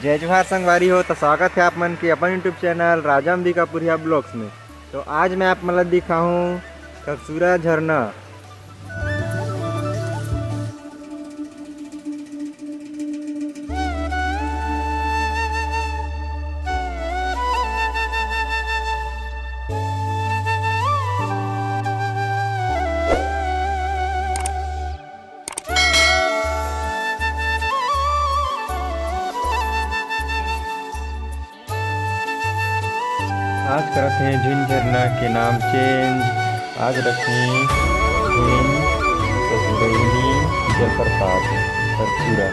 जय जोहार संगवारी हो। तो स्वागत है आप मन के अपन यूट्यूब चैनल राजा अंबिकापुरिया ब्लॉग्स में। तो आज मैं आप मतलब दिखाऊँ खरसूरा झरना। आज करते हैं झुन झरना के नाम चेंज। आज रखें झुन कसुरैनी जलप्रपात खरसूरा।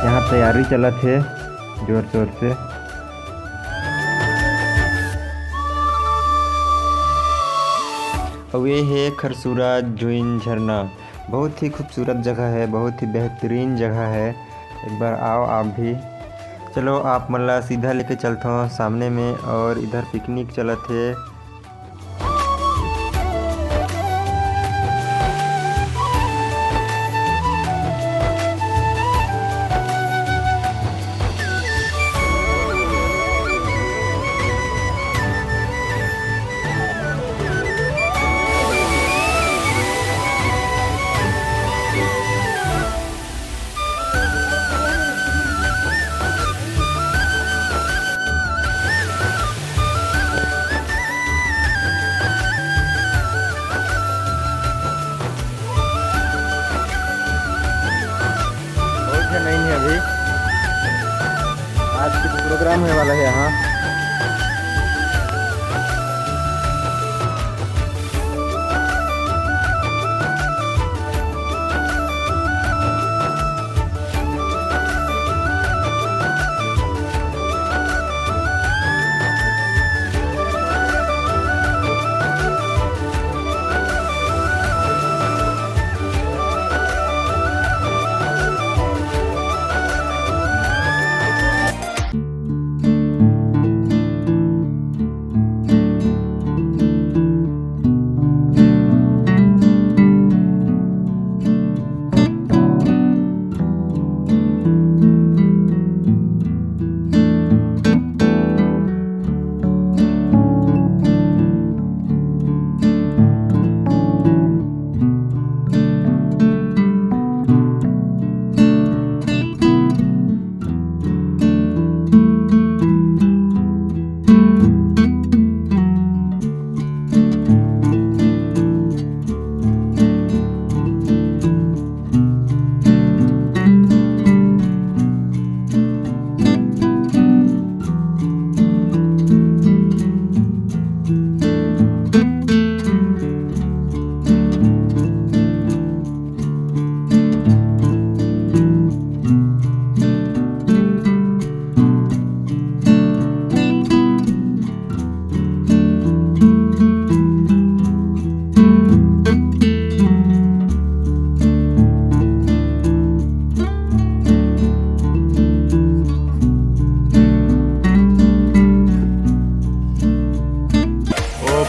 यहाँ तैयारी चलत है जोर शोर से। और ये है खरसूरा झुन झरना। बहुत ही खूबसूरत जगह है, बहुत ही बेहतरीन जगह है। एक बार आओ आप भी। चलो आप मतलब सीधा लेके चलता हूँ सामने में। और इधर पिकनिक चलत है। नहीं है अभी। आज कुछ प्रोग्राम होने वाला है यहाँ।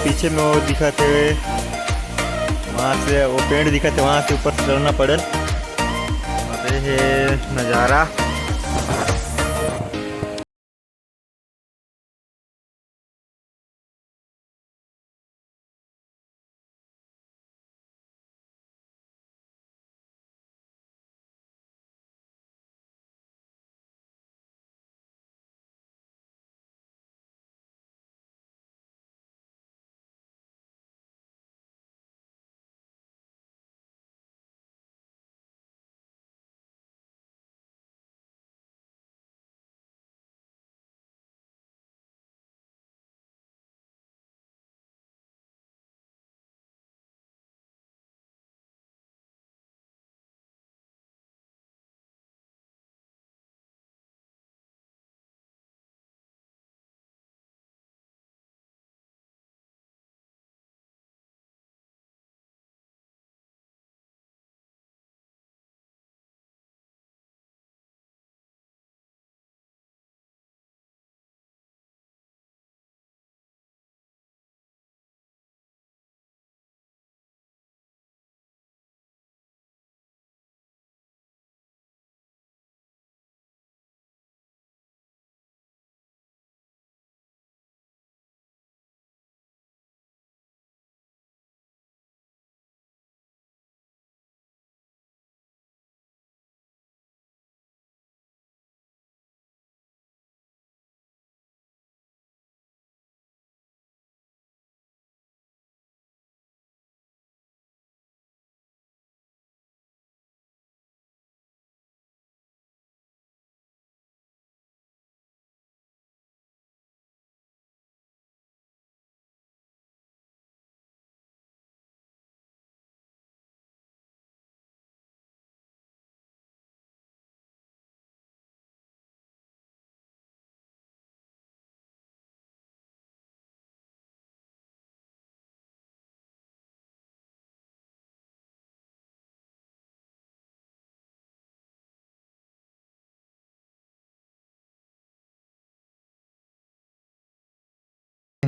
पीछे में वो दिखाते हुए वहाँ से वो पेड़ दिखाते, वहाँ से ऊपर चढ़ना पड़े। और ये है नज़ारा।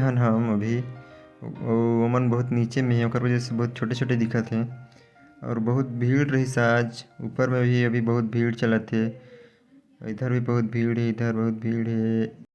हन हम अभी ओमन बहुत नीचे में हे, ओकर वजह से बहुत छोटे छोटे दिखत हे और बहुत भीड़ रहिस आज। ऊपर में भी अभी बहुत भीड़ चलत हे, इधर भी बहुत भीड़ हे, इधर बहुत भीड़ हे।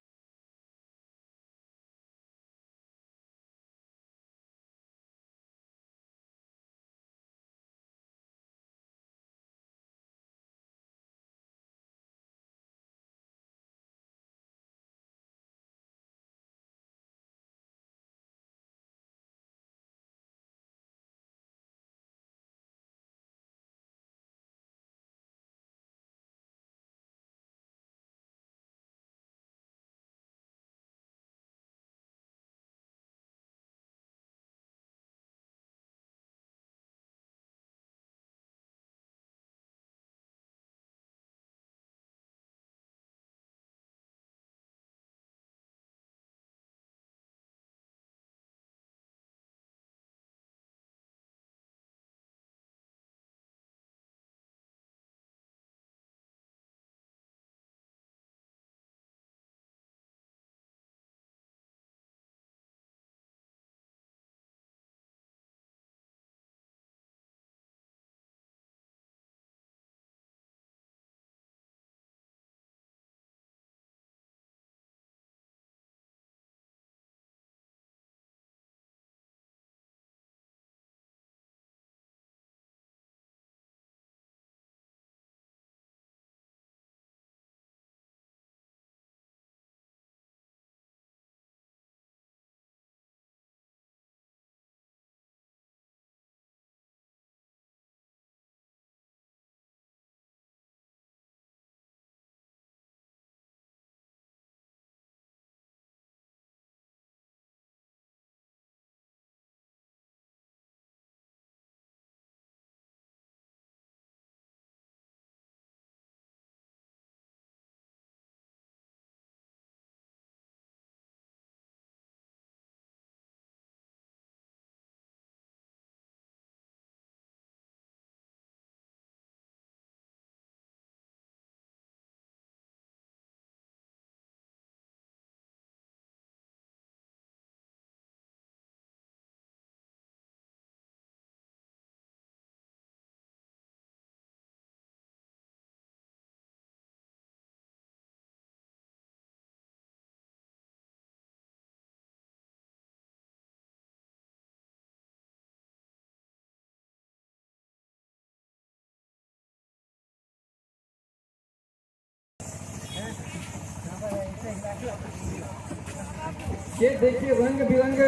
ये देखिए रंग बिरंग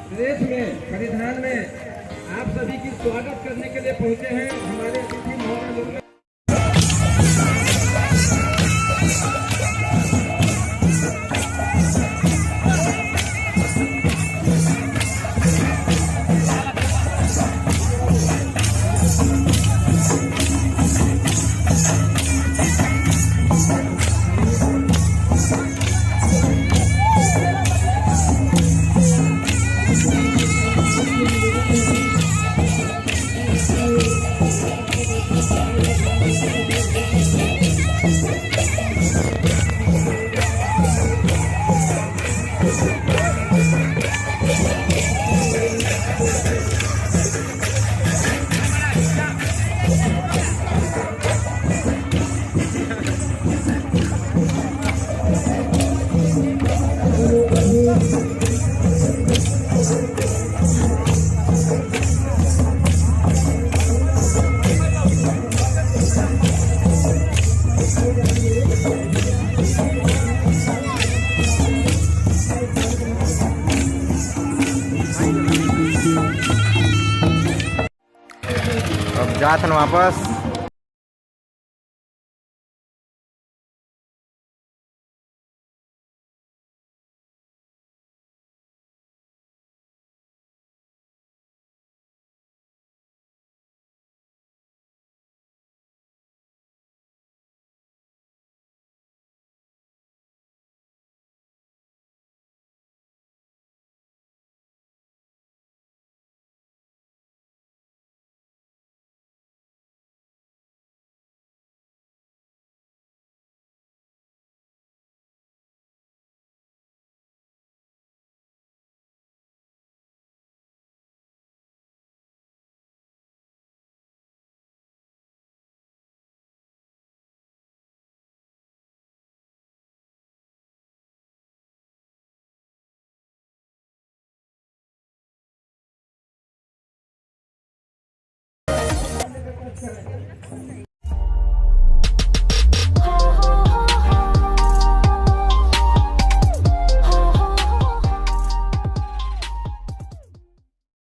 ड्रेस में परिधान में आप सभी की स्वागत करने के लिए पहुंचे हैं हमारे अतिथि महोदय लोग। अब जात हन वापस। करें।